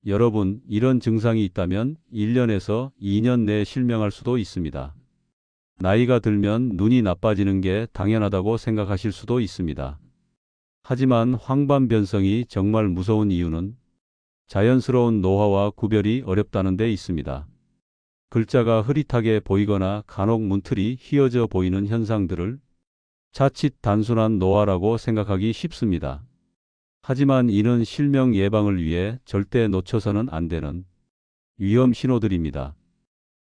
여러분, 이런 증상이 있다면 1년에서 2년 내에 실명할 수도 있습니다. 나이가 들면 눈이 나빠지는 게 당연하다고 생각하실 수도 있습니다. 하지만 황반변성이 정말 무서운 이유는 자연스러운 노화와 구별이 어렵다는 데 있습니다. 글자가 흐릿하게 보이거나 간혹 문틀이 휘어져 보이는 현상들을 자칫 단순한 노화라고 생각하기 쉽습니다. 하지만 이는 실명 예방을 위해 절대 놓쳐서는 안 되는 위험 신호들입니다.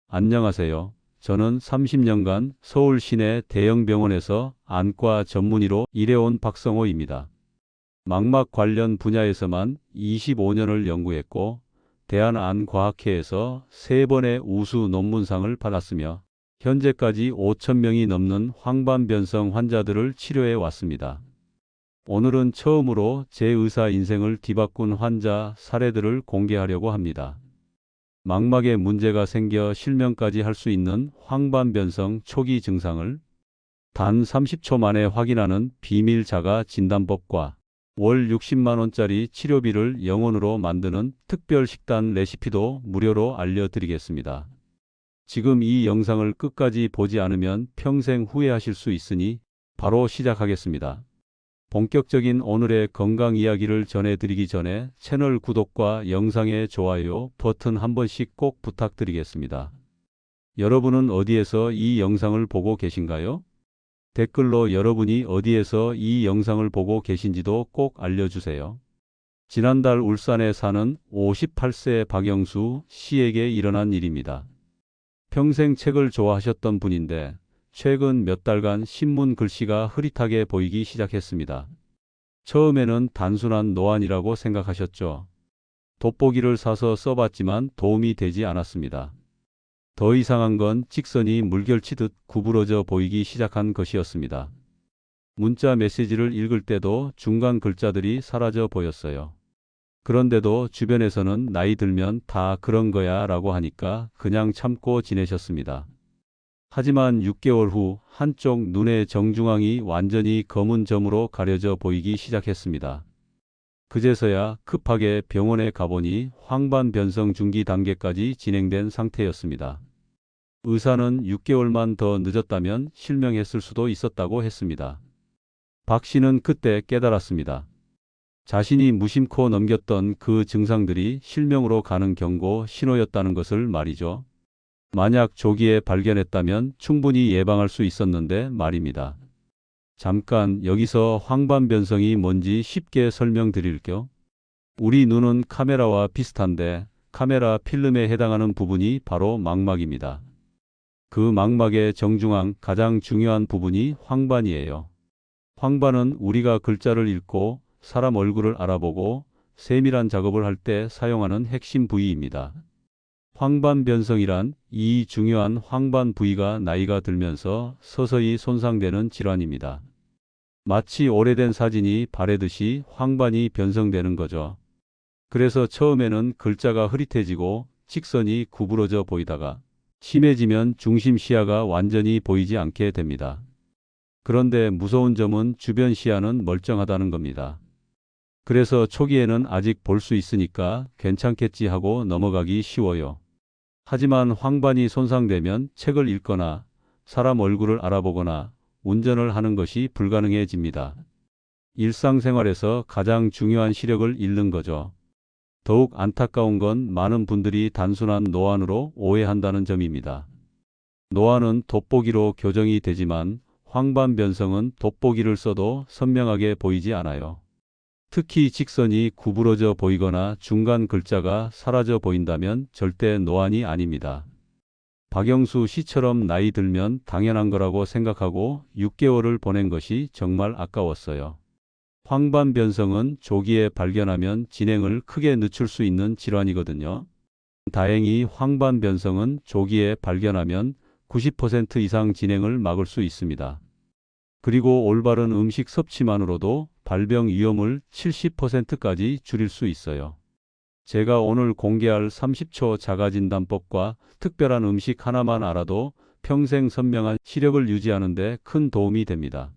안녕하세요. 저는 30년간 서울 시내 대형 병원에서 안과 전문의로 일해온 박성호입니다. 망막 관련 분야에서만 25년을 연구했고 대한안과학회에서 3번의 우수 논문상을 받았으며 현재까지 5,000명이 넘는 황반변성 환자들을 치료해 왔습니다. 오늘은 처음으로 제 의사 인생을 뒤바꾼 환자 사례들을 공개하려고 합니다. 망막에 문제가 생겨 실명까지 할 수 있는 황반변성 초기 증상을 단 30초 만에 확인하는 비밀 자가 진단법과 월 60만 원짜리 치료비를 0원으로 만드는 특별 식단 레시피도 무료로 알려드리겠습니다. 지금 이 영상을 끝까지 보지 않으면 평생 후회하실 수 있으니 바로 시작하겠습니다. 본격적인 오늘의 건강 이야기를 전해드리기 전에 채널 구독과 영상의 좋아요 버튼 한 번씩 꼭 부탁드리겠습니다. 여러분은 어디에서 이 영상을 보고 계신가요? 댓글로 여러분이 어디에서 이 영상을 보고 계신지도 꼭 알려주세요. 지난달 울산에 사는 58세 박영수 씨에게 일어난 일입니다. 평생 책을 좋아하셨던 분인데 최근 몇 달간 신문 글씨가 흐릿하게 보이기 시작했습니다. 처음에는 단순한 노안이라고 생각하셨죠. 돋보기를 사서 써봤지만 도움이 되지 않았습니다. 더 이상한 건 직선이 물결치듯 구부러져 보이기 시작한 것이었습니다. 문자 메시지를 읽을 때도 중간 글자들이 사라져 보였어요. 그런데도 주변에서는 나이 들면 다 그런 거야 라고 하니까 그냥 참고 지내셨습니다. 하지만 6개월 후 한쪽 눈의 정중앙이 완전히 검은 점으로 가려져 보이기 시작했습니다. 그제서야 급하게 병원에 가보니 황반변성 중기 단계까지 진행된 상태였습니다. 의사는 6개월만 더 늦었다면 실명했을 수도 있었다고 했습니다. 박 씨는 그때 깨달았습니다. 자신이 무심코 넘겼던 그 증상들이 실명으로 가는 경고 신호였다는 것을 말이죠. 만약 조기에 발견했다면 충분히 예방할 수 있었는데 말입니다. 잠깐 여기서 황반변성이 뭔지 쉽게 설명드릴게요. 우리 눈은 카메라와 비슷한데 카메라 필름에 해당하는 부분이 바로 망막입니다. 그 망막의 정중앙 가장 중요한 부분이 황반이에요. 황반은 우리가 글자를 읽고 사람 얼굴을 알아보고 세밀한 작업을 할 때 사용하는 핵심 부위입니다. 황반변성이란 이 중요한 황반 부위가 나이가 들면서 서서히 손상되는 질환입니다. 마치 오래된 사진이 바래듯이 황반이 변성되는 거죠. 그래서 처음에는 글자가 흐릿해지고 직선이 구부러져 보이다가 심해지면 중심 시야가 완전히 보이지 않게 됩니다. 그런데 무서운 점은 주변 시야는 멀쩡하다는 겁니다. 그래서 초기에는 아직 볼 수 있으니까 괜찮겠지 하고 넘어가기 쉬워요. 하지만 황반이 손상되면 책을 읽거나 사람 얼굴을 알아보거나 운전을 하는 것이 불가능해집니다. 일상생활에서 가장 중요한 시력을 잃는 거죠. 더욱 안타까운 건 많은 분들이 단순한 노안으로 오해한다는 점입니다. 노안은 돋보기로 교정이 되지만 황반변성은 돋보기를 써도 선명하게 보이지 않아요. 특히 직선이 구부러져 보이거나 중간 글자가 사라져 보인다면 절대 노안이 아닙니다. 박영수 씨처럼 나이 들면 당연한 거라고 생각하고 6개월을 보낸 것이 정말 아까웠어요. 황반변성은 조기에 발견하면 진행을 크게 늦출 수 있는 질환이거든요. 다행히 황반변성은 조기에 발견하면 90% 이상 진행을 막을 수 있습니다. 그리고 올바른 음식 섭취만으로도 발병 위험을 70%까지 줄일 수 있어요. 제가 오늘 공개할 30초 자가진단법과 특별한 음식 하나만 알아도 평생 선명한 시력을 유지하는 데 큰 도움이 됩니다.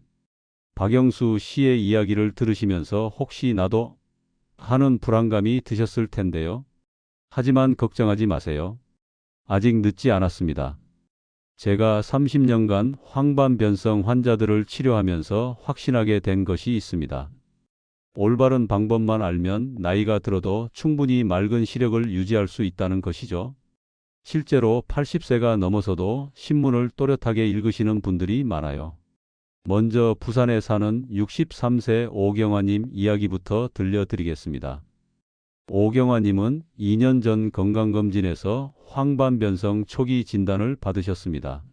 박영수 씨의 이야기를 들으시면서 혹시 나도 하는 불안감이 드셨을 텐데요. 하지만 걱정하지 마세요. 아직 늦지 않았습니다. 제가 30년간 황반변성 환자들을 치료하면서 확신하게 된 것이 있습니다. 올바른 방법만 알면 나이가 들어도 충분히 맑은 시력을 유지할 수 있다는 것이죠. 실제로 80세가 넘어서도 신문을 또렷하게 읽으시는 분들이 많아요. 먼저 부산에 사는 63세 오경화님 이야기부터 들려드리겠습니다. 오경화님은 2년 전 건강검진에서 황반변성 초기 진단을 받으셨습니다.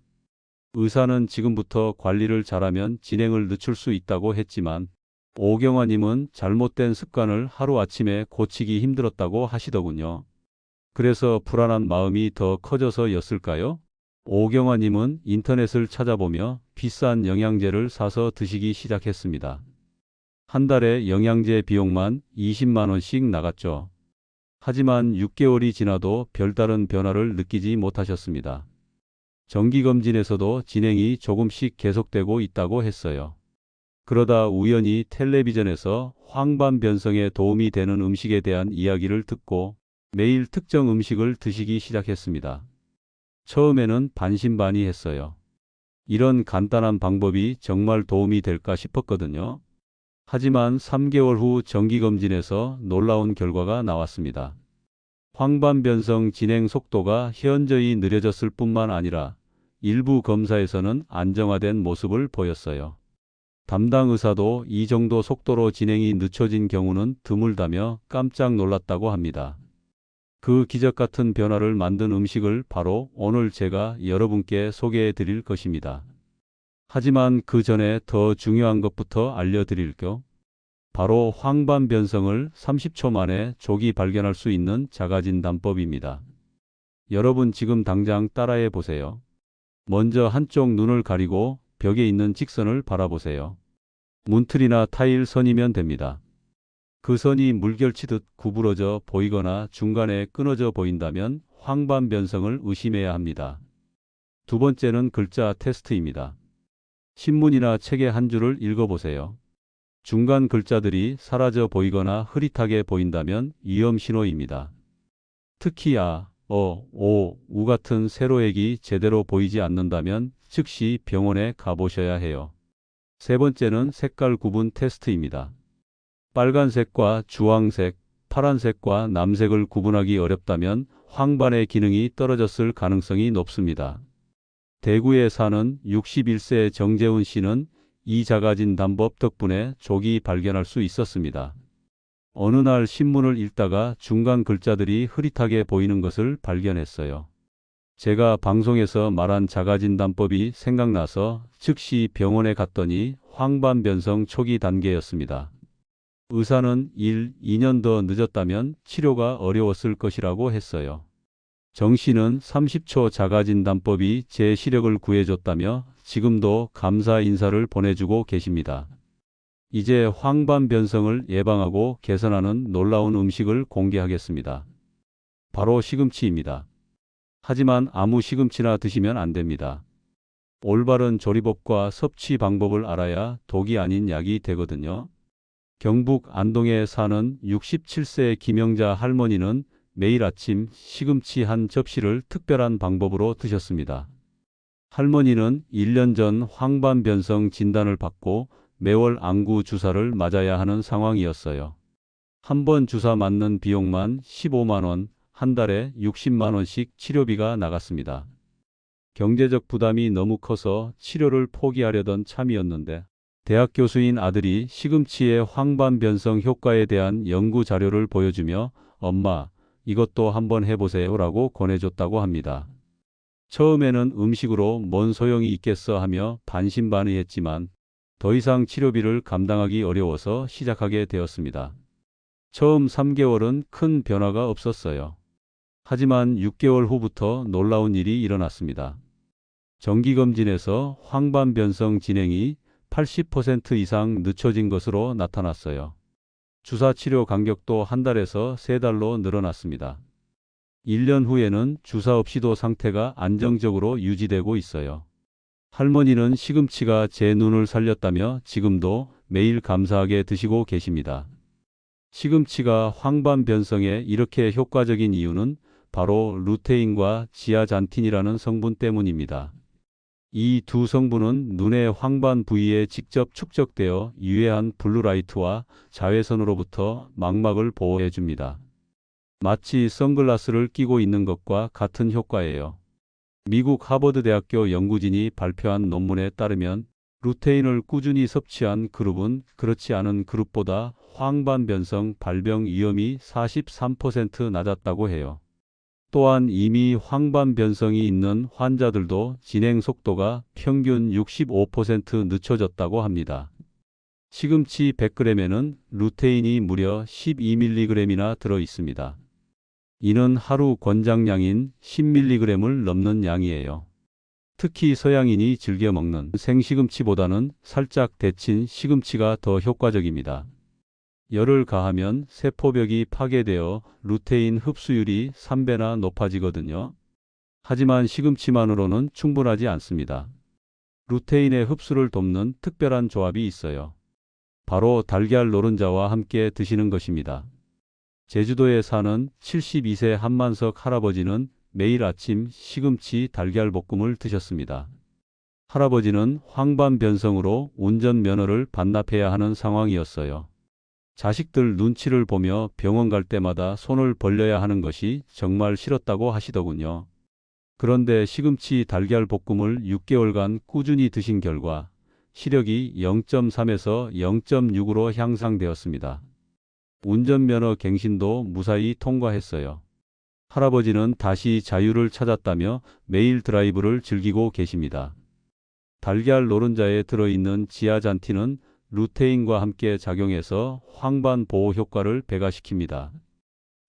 의사는 지금부터 관리를 잘하면 진행을 늦출 수 있다고 했지만 오경화님은 잘못된 습관을 하루아침에 고치기 힘들었다고 하시더군요. 그래서 불안한 마음이 더 커져서였을까요? 오경화님은 인터넷을 찾아보며 비싼 영양제를 사서 드시기 시작했습니다. 한 달에 영양제 비용만 20만 원씩 나갔죠. 하지만 6개월이 지나도 별다른 변화를 느끼지 못하셨습니다. 정기검진에서도 진행이 조금씩 계속되고 있다고 했어요. 그러다 우연히 텔레비전에서 황반변성에 도움이 되는 음식에 대한 이야기를 듣고 매일 특정 음식을 드시기 시작했습니다. 처음에는 반신반의했어요. 이런 간단한 방법이 정말 도움이 될까 싶었거든요. 하지만 3개월 후 정기검진에서 놀라운 결과가 나왔습니다. 황반변성 진행 속도가 현저히 느려졌을 뿐만 아니라 일부 검사에서는 안정화된 모습을 보였어요. 담당 의사도 이 정도 속도로 진행이 늦춰진 경우는 드물다며 깜짝 놀랐다고 합니다. 그 기적 같은 변화를 만든 음식을 바로 오늘 제가 여러분께 소개해 드릴 것입니다. 하지만 그 전에 더 중요한 것부터 알려드릴게요. 바로 황반변성을 30초 만에 조기 발견할 수 있는 자가진단법입니다. 여러분 지금 당장 따라해 보세요. 먼저 한쪽 눈을 가리고 벽에 있는 직선을 바라보세요. 문틀이나 타일 선이면 됩니다. 그 선이 물결치듯 구부러져 보이거나 중간에 끊어져 보인다면 황반변성을 의심해야 합니다. 두 번째는 글자 테스트입니다. 신문이나 책의 한 줄을 읽어보세요. 중간 글자들이 사라져 보이거나 흐릿하게 보인다면 위험 신호입니다. 특히 아, 어, 오, 우 같은 세로액이 제대로 보이지 않는다면 즉시 병원에 가보셔야 해요. 세 번째는 색깔 구분 테스트입니다. 빨간색과 주황색, 파란색과 남색을 구분하기 어렵다면 황반의 기능이 떨어졌을 가능성이 높습니다. 대구에 사는 61세 정재훈 씨는 이 자가진단법 덕분에 조기 발견할 수 있었습니다. 어느 날 신문을 읽다가 중간 글자들이 흐릿하게 보이는 것을 발견했어요. 제가 방송에서 말한 자가진단법이 생각나서 즉시 병원에 갔더니 황반변성 초기 단계였습니다. 의사는 2년 더 늦었다면 치료가 어려웠을 것이라고 했어요. 정 씨는 30초 자가진단법이 제 시력을 구해줬다며 지금도 감사 인사를 보내주고 계십니다. 이제 황반변성을 예방하고 개선하는 놀라운 음식을 공개하겠습니다. 바로 시금치입니다. 하지만 아무 시금치나 드시면 안 됩니다. 올바른 조리법과 섭취 방법을 알아야 독이 아닌 약이 되거든요. 경북 안동에 사는 67세 김영자 할머니는 매일 아침 시금치 한 접시를 특별한 방법으로 드셨습니다. 할머니는 1년 전 황반변성 진단을 받고 매월 안구 주사를 맞아야 하는 상황이었어요. 한 번 주사 맞는 비용만 15만 원, 한 달에 60만 원씩 치료비가 나갔습니다. 경제적 부담이 너무 커서 치료를 포기하려던 참이었는데 대학 교수인 아들이 시금치의 황반변성 효과에 대한 연구 자료를 보여주며 엄마, 이것도 한번 해보세요 라고 권해줬다고 합니다. 처음에는 음식으로 뭔 소용이 있겠어 하며 반신반의했지만 더 이상 치료비를 감당하기 어려워서 시작하게 되었습니다. 처음 3개월은 큰 변화가 없었어요. 하지만 6개월 후부터 놀라운 일이 일어났습니다. 정기검진에서 황반변성 진행이 80% 이상 늦춰진 것으로 나타났어요. 주사 치료 간격도 한 달에서 3달로 늘어났습니다. 1년 후에는 주사 없이도 상태가 안정적으로 유지되고 있어요. 할머니는 시금치가 제 눈을 살렸다며 지금도 매일 감사하게 드시고 계십니다. 시금치가 황반 변성에 이렇게 효과적인 이유는 바로 루테인과 지아잔틴이라는 성분 때문입니다. 이 두 성분은 눈의 황반 부위에 직접 축적되어 유해한 블루라이트와 자외선으로부터 망막을 보호해 줍니다. 마치 선글라스를 끼고 있는 것과 같은 효과예요. 미국 하버드 대학교 연구진이 발표한 논문에 따르면 루테인을 꾸준히 섭취한 그룹은 그렇지 않은 그룹보다 황반 변성 발병 위험이 43% 낮았다고 해요. 또한 이미 황반 변성이 있는 환자들도 진행 속도가 평균 65% 늦춰졌다고 합니다. 시금치 100g에는 루테인이 무려 12mg이나 들어 있습니다. 이는 하루 권장량인 10mg을 넘는 양이에요. 특히 서양인이 즐겨 먹는 생시금치보다는 살짝 데친 시금치가 더 효과적입니다. 열을 가하면 세포벽이 파괴되어 루테인 흡수율이 3배나 높아지거든요. 하지만 시금치만으로는 충분하지 않습니다. 루테인의 흡수를 돕는 특별한 조합이 있어요. 바로 달걀 노른자와 함께 드시는 것입니다. 제주도에 사는 72세 한만석 할아버지는 매일 아침 시금치 달걀볶음을 드셨습니다. 할아버지는 황반 변성으로 운전면허를 반납해야 하는 상황이었어요. 자식들 눈치를 보며 병원 갈 때마다 손을 벌려야 하는 것이 정말 싫었다고 하시더군요. 그런데 시금치 달걀볶음을 6개월간 꾸준히 드신 결과 시력이 0.3에서 0.6으로 향상되었습니다. 운전면허 갱신도 무사히 통과했어요. 할아버지는 다시 자유를 찾았다며 매일 드라이브를 즐기고 계십니다. 달걀 노른자에 들어있는 지아잔틴은 루테인과 함께 작용해서 황반 보호 효과를 배가시킵니다.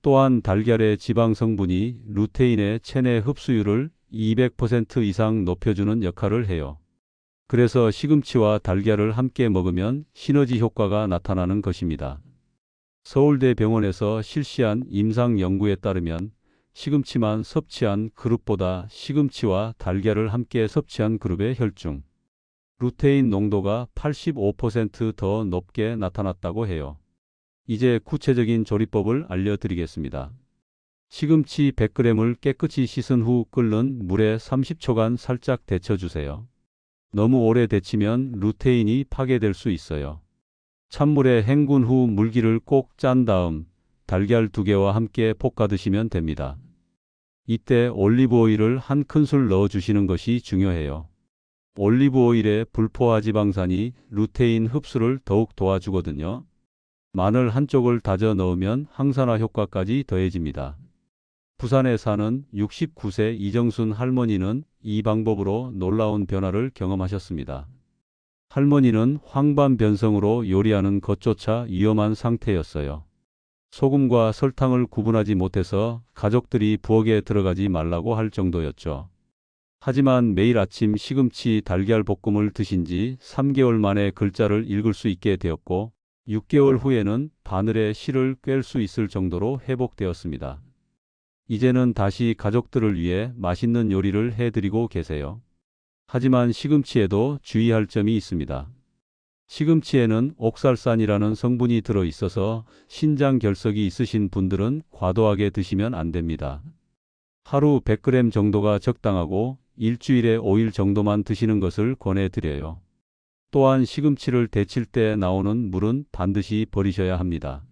또한 달걀의 지방 성분이 루테인의 체내 흡수율을 200% 이상 높여주는 역할을 해요. 그래서 시금치와 달걀을 함께 먹으면 시너지 효과가 나타나는 것입니다. 서울대병원에서 실시한 임상 연구에 따르면 시금치만 섭취한 그룹보다 시금치와 달걀을 함께 섭취한 그룹의 혈중 루테인 농도가 85% 더 높게 나타났다고 해요. 이제 구체적인 조리법을 알려드리겠습니다. 시금치 100g을 깨끗이 씻은 후 끓는 물에 30초간 살짝 데쳐주세요. 너무 오래 데치면 루테인이 파괴될 수 있어요. 찬물에 헹군 후 물기를 꼭 짠 다음 달걀 2개와 함께 볶아 드시면 됩니다. 이때 올리브 오일을 한 큰술 넣어주시는 것이 중요해요. 올리브 오일의 불포화 지방산이 루테인 흡수를 더욱 도와주거든요. 마늘 한쪽을 다져 넣으면 항산화 효과까지 더해집니다. 부산에 사는 69세 이정순 할머니는 이 방법으로 놀라운 변화를 경험하셨습니다. 할머니는 황반 변성으로 요리하는 것조차 위험한 상태였어요. 소금과 설탕을 구분하지 못해서 가족들이 부엌에 들어가지 말라고 할 정도였죠. 하지만 매일 아침 시금치 달걀 볶음을 드신 지 3개월 만에 글자를 읽을 수 있게 되었고 6개월 후에는 바늘에 실을 꿰을 수 있을 정도로 회복되었습니다. 이제는 다시 가족들을 위해 맛있는 요리를 해드리고 계세요. 하지만 시금치에도 주의할 점이 있습니다. 시금치에는 옥살산이라는 성분이 들어 있어서 신장 결석이 있으신 분들은 과도하게 드시면 안 됩니다. 하루 100g 정도가 적당하고 일주일에 5일 정도만 드시는 것을 권해드려요. 또한 시금치를 데칠 때 나오는 물은 반드시 버리셔야 합니다.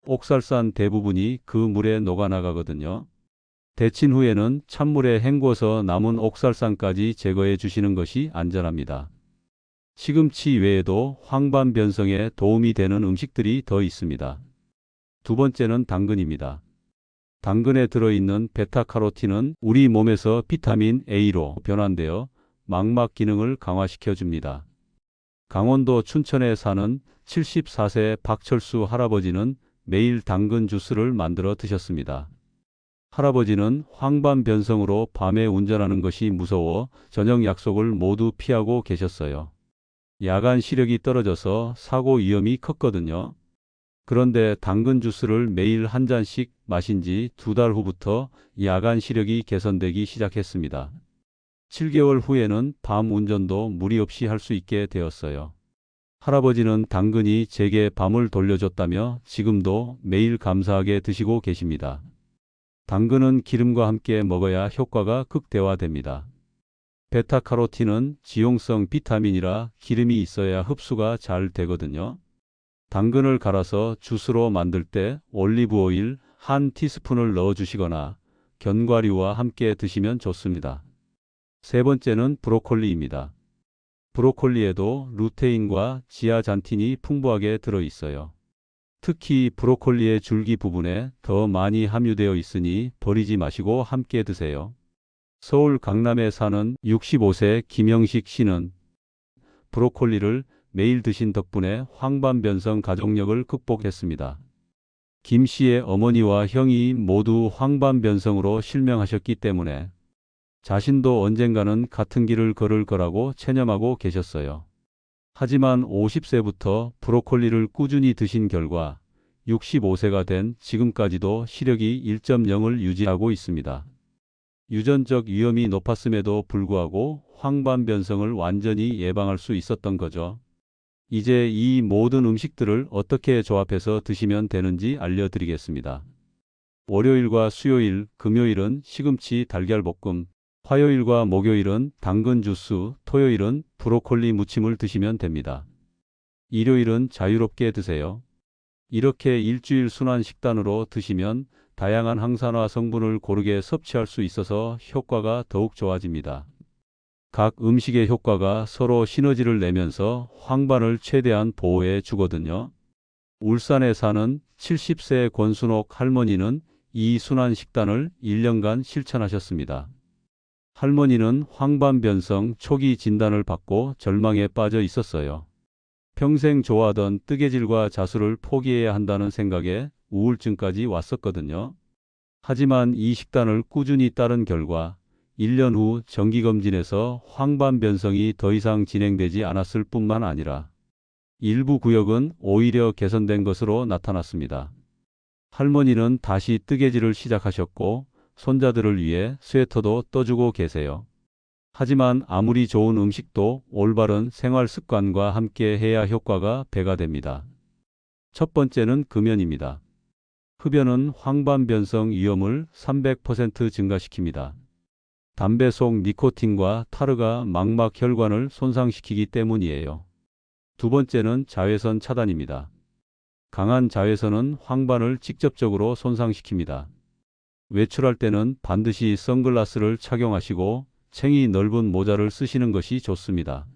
옥살산 대부분이 그 물에 녹아나가거든요. 데친 후에는 찬물에 헹궈서 남은 옥살산까지 제거해 주시는 것이 안전합니다. 시금치 외에도 황반 변성에 도움이 되는 음식들이 더 있습니다. 두 번째는 당근입니다. 당근에 들어있는 베타카로틴은 우리 몸에서 비타민 A로 변환되어 망막 기능을 강화시켜 줍니다. 강원도 춘천에 사는 74세 박철수 할아버지는 매일 당근 주스를 만들어 드셨습니다. 할아버지는 황반 변성으로 밤에 운전하는 것이 무서워 저녁 약속을 모두 피하고 계셨어요. 야간 시력이 떨어져서 사고 위험이 컸거든요. 그런데 당근 주스를 매일 한 잔씩 마신 지 2달 후부터 야간 시력이 개선되기 시작했습니다. 7개월 후에는 밤 운전도 무리 없이 할 수 있게 되었어요. 할아버지는 당근이 제게 밤을 돌려줬다며 지금도 매일 감사하게 드시고 계십니다. 당근은 기름과 함께 먹어야 효과가 극대화됩니다. 베타카로틴은 지용성 비타민이라 기름이 있어야 흡수가 잘 되거든요. 당근을 갈아서 주스로 만들 때 올리브 오일 한 티스푼을 넣어주시거나 견과류와 함께 드시면 좋습니다. 세 번째는 브로콜리입니다. 브로콜리에도 루테인과 지아잔틴이 풍부하게 들어있어요. 특히 브로콜리의 줄기 부분에 더 많이 함유되어 있으니 버리지 마시고 함께 드세요. 서울 강남에 사는 65세 김영식 씨는 브로콜리를 매일 드신 덕분에 황반변성 가족력을 극복했습니다. 김 씨의 어머니와 형이 모두 황반변성으로 실명하셨기 때문에 자신도 언젠가는 같은 길을 걸을 거라고 체념하고 계셨어요. 하지만 50세부터 브로콜리를 꾸준히 드신 결과 65세가 된 지금까지도 시력이 1.0을 유지하고 있습니다. 유전적 위험이 높았음에도 불구하고 황반변성을 완전히 예방할 수 있었던 거죠. 이제 이 모든 음식들을 어떻게 조합해서 드시면 되는지 알려드리겠습니다. 월요일과 수요일, 금요일은 시금치 달걀볶음, 화요일과 목요일은 당근 주스, 토요일은 브로콜리 무침을 드시면 됩니다. 일요일은 자유롭게 드세요. 이렇게 일주일 순환 식단으로 드시면 다양한 항산화 성분을 고르게 섭취할 수 있어서 효과가 더욱 좋아집니다. 각 음식의 효과가 서로 시너지를 내면서 황반을 최대한 보호해 주거든요. 울산에 사는 70세 권순옥 할머니는 이 순환 식단을 1년간 실천하셨습니다. 할머니는 황반변성 초기 진단을 받고 절망에 빠져 있었어요. 평생 좋아하던 뜨개질과 자수를 포기해야 한다는 생각에 우울증까지 왔었거든요. 하지만 이 식단을 꾸준히 따른 결과 1년 후 정기검진에서 황반변성이 더 이상 진행되지 않았을 뿐만 아니라 일부 구역은 오히려 개선된 것으로 나타났습니다. 할머니는 다시 뜨개질을 시작하셨고 손자들을 위해 스웨터도 떠주고 계세요. 하지만 아무리 좋은 음식도 올바른 생활 습관과 함께 해야 효과가 배가 됩니다. 첫 번째는 금연입니다. 흡연은 황반변성 위험을 300% 증가시킵니다. 담배 속 니코틴과 타르가 망막 혈관을 손상시키기 때문이에요. 두 번째는 자외선 차단입니다. 강한 자외선은 황반을 직접적으로 손상시킵니다. 외출할 때는 반드시 선글라스를 착용하시고 챙이 넓은 모자를 쓰시는 것이 좋습니다.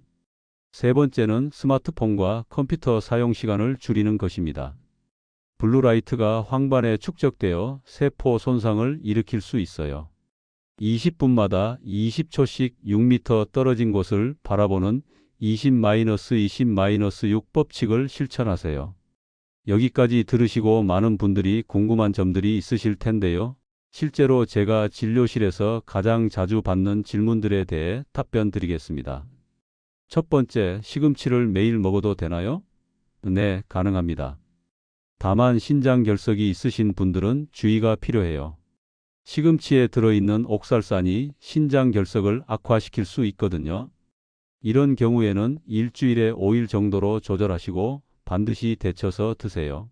세 번째는 스마트폰과 컴퓨터 사용 시간을 줄이는 것입니다. 블루라이트가 황반에 축적되어 세포 손상을 일으킬 수 있어요. 20분마다 20초씩 6m 떨어진 곳을 바라보는 20-20-6 법칙을 실천하세요. 여기까지 들으시고 많은 분들이 궁금한 점들이 있으실 텐데요. 실제로 제가 진료실에서 가장 자주 받는 질문들에 대해 답변 드리겠습니다. 첫 번째, 시금치를 매일 먹어도 되나요? 네, 가능합니다. 다만 신장 결석이 있으신 분들은 주의가 필요해요. 시금치에 들어있는 옥살산이 신장 결석을 악화시킬 수 있거든요. 이런 경우에는 일주일에 5일 정도로 조절하시고 반드시 데쳐서 드세요.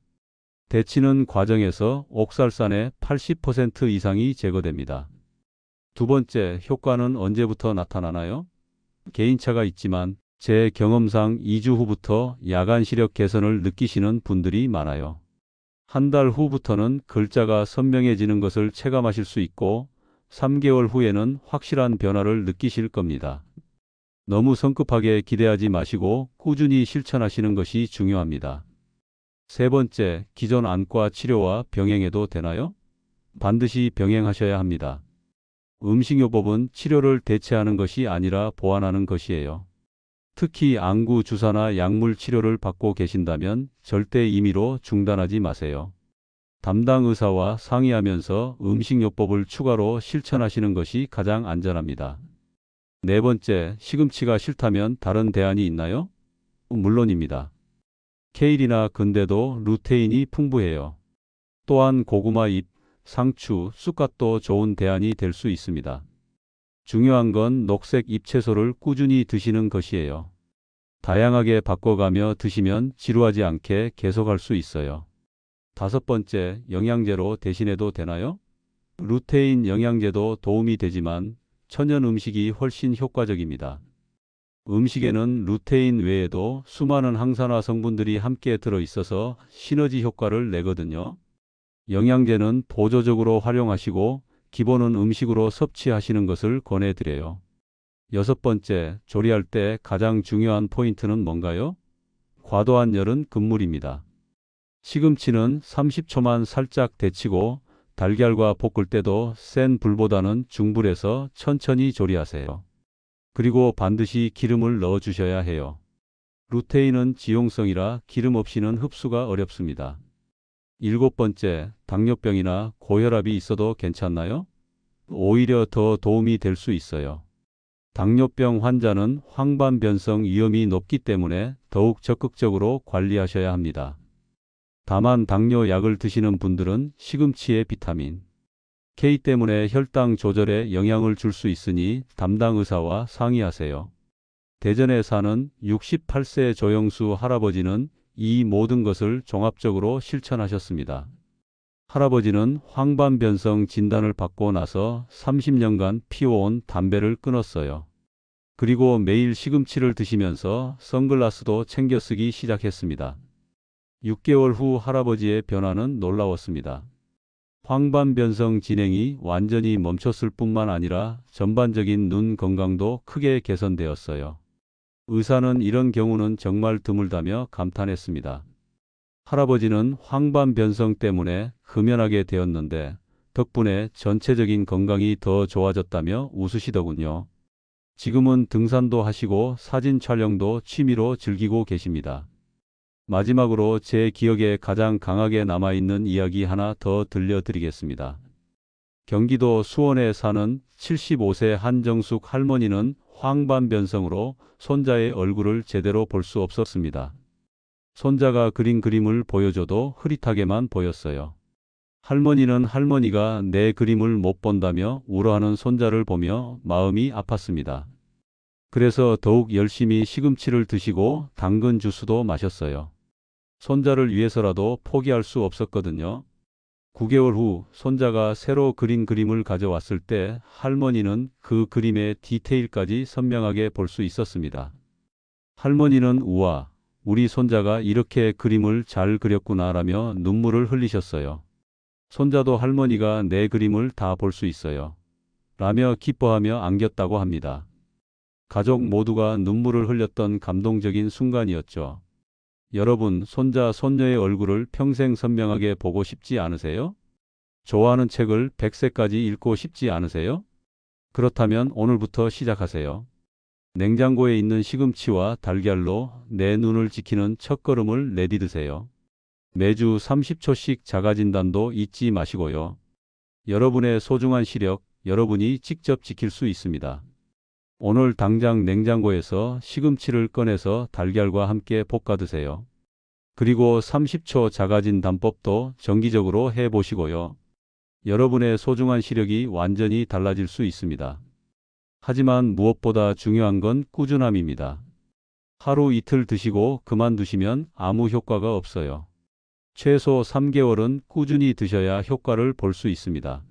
데치는 과정에서 옥살산의 80% 이상이 제거됩니다. 두 번째, 효과는 언제부터 나타나나요? 개인차가 있지만 제 경험상 2주 후부터 야간 시력 개선을 느끼시는 분들이 많아요. 한 달 후부터는 글자가 선명해지는 것을 체감하실 수 있고 3개월 후에는 확실한 변화를 느끼실 겁니다. 너무 성급하게 기대하지 마시고 꾸준히 실천하시는 것이 중요합니다. 세 번째, 기존 안과 치료와 병행해도 되나요? 반드시 병행하셔야 합니다. 음식요법은 치료를 대체하는 것이 아니라 보완하는 것이에요. 특히 안구 주사나 약물 치료를 받고 계신다면 절대 임의로 중단하지 마세요. 담당 의사와 상의하면서 음식요법을 추가로 실천하시는 것이 가장 안전합니다. 네 번째, 시금치가 싫다면 다른 대안이 있나요? 물론입니다. 케일이나 근대도 루테인이 풍부해요. 또한 고구마 잎, 상추, 쑥갓도 좋은 대안이 될 수 있습니다. 중요한 건 녹색 잎채소를 꾸준히 드시는 것이에요. 다양하게 바꿔가며 드시면 지루하지 않게 계속할 수 있어요. 다섯 번째, 영양제로 대신해도 되나요? 루테인 영양제도 도움이 되지만 천연 음식이 훨씬 효과적입니다. 음식에는 루테인 외에도 수많은 항산화 성분들이 함께 들어있어서 시너지 효과를 내거든요. 영양제는 보조적으로 활용하시고 기본은 음식으로 섭취하시는 것을 권해드려요. 여섯 번째, 조리할 때 가장 중요한 포인트는 뭔가요? 과도한 열은 금물입니다. 시금치는 30초만 살짝 데치고 달걀과 볶을 때도 센 불보다는 중불에서 천천히 조리하세요. 그리고 반드시 기름을 넣어 주셔야 해요. 루테인은 지용성이라 기름 없이는 흡수가 어렵습니다. 일곱 번째, 당뇨병이나 고혈압이 있어도 괜찮나요? 오히려 더 도움이 될 수 있어요. 당뇨병 환자는 황반변성 위험이 높기 때문에 더욱 적극적으로 관리하셔야 합니다. 다만 당뇨 약을 드시는 분들은 시금치의 비타민 K 때문에 혈당 조절에 영향을 줄 수 있으니 담당 의사와 상의하세요. 대전에 사는 68세 조영수 할아버지는 이 모든 것을 종합적으로 실천하셨습니다. 할아버지는 황반변성 진단을 받고 나서 30년간 피워온 담배를 끊었어요. 그리고 매일 시금치를 드시면서 선글라스도 챙겨 쓰기 시작했습니다. 6개월 후 할아버지의 변화는 놀라웠습니다. 황반변성 진행이 완전히 멈췄을 뿐만 아니라 전반적인 눈 건강도 크게 개선되었어요. 의사는 이런 경우는 정말 드물다며 감탄했습니다. 할아버지는 황반변성 때문에 금연하게 되었는데 덕분에 전체적인 건강이 더 좋아졌다며 웃으시더군요. 지금은 등산도 하시고 사진 촬영도 취미로 즐기고 계십니다. 마지막으로 제 기억에 가장 강하게 남아있는 이야기 하나 더 들려드리겠습니다. 경기도 수원에 사는 75세 한정숙 할머니는 황반변성으로 손자의 얼굴을 제대로 볼 수 없었습니다. 손자가 그린 그림을 보여줘도 흐릿하게만 보였어요. 할머니는 할머니가 내 그림을 못 본다며 울어하는 손자를 보며 마음이 아팠습니다. 그래서 더욱 열심히 시금치를 드시고 당근 주스도 마셨어요. 손자를 위해서라도 포기할 수 없었거든요. 9개월 후 손자가 새로 그린 그림을 가져왔을 때 할머니는 그 그림의 디테일까지 선명하게 볼 수 있었습니다. 할머니는 우와, 우리 손자가 이렇게 그림을 잘 그렸구나라며 눈물을 흘리셨어요. 손자도 할머니가 내 그림을 다 볼 수 있어요. 라며 기뻐하며 안겼다고 합니다. 가족 모두가 눈물을 흘렸던 감동적인 순간이었죠. 여러분, 손자, 손녀의 얼굴을 평생 선명하게 보고 싶지 않으세요? 좋아하는 책을 100세까지 읽고 싶지 않으세요? 그렇다면 오늘부터 시작하세요. 냉장고에 있는 시금치와 달걀로 내 눈을 지키는 첫걸음을 내디드세요. 매주 30초씩 자가진단도 잊지 마시고요. 여러분의 소중한 시력, 여러분이 직접 지킬 수 있습니다. 오늘 당장 냉장고에서 시금치를 꺼내서 달걀과 함께 볶아 드세요. 그리고 30초 자가진단법도 정기적으로 해보시고요. 여러분의 소중한 시력이 완전히 달라질 수 있습니다. 하지만 무엇보다 중요한 건 꾸준함입니다. 하루 이틀 드시고 그만두시면 아무 효과가 없어요. 최소 3개월은 꾸준히 드셔야 효과를 볼 수 있습니다.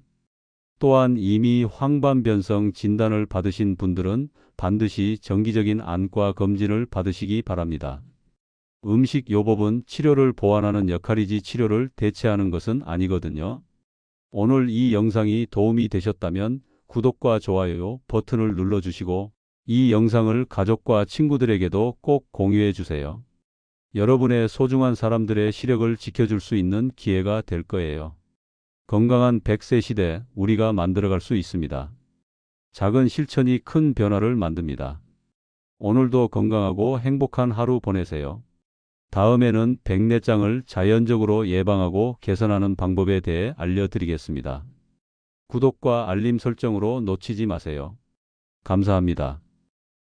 또한 이미 황반변성 진단을 받으신 분들은 반드시 정기적인 안과 검진을 받으시기 바랍니다. 음식 요법은 치료를 보완하는 역할이지 치료를 대체하는 것은 아니거든요. 오늘 이 영상이 도움이 되셨다면 구독과 좋아요 버튼을 눌러주시고 이 영상을 가족과 친구들에게도 꼭 공유해 주세요. 여러분의 소중한 사람들의 시력을 지켜줄 수 있는 기회가 될 거예요. 건강한 100세 시대 우리가 만들어갈 수 있습니다. 작은 실천이 큰 변화를 만듭니다. 오늘도 건강하고 행복한 하루 보내세요. 다음에는 백내장을 자연적으로 예방하고 개선하는 방법에 대해 알려드리겠습니다. 구독과 알림 설정으로 놓치지 마세요. 감사합니다.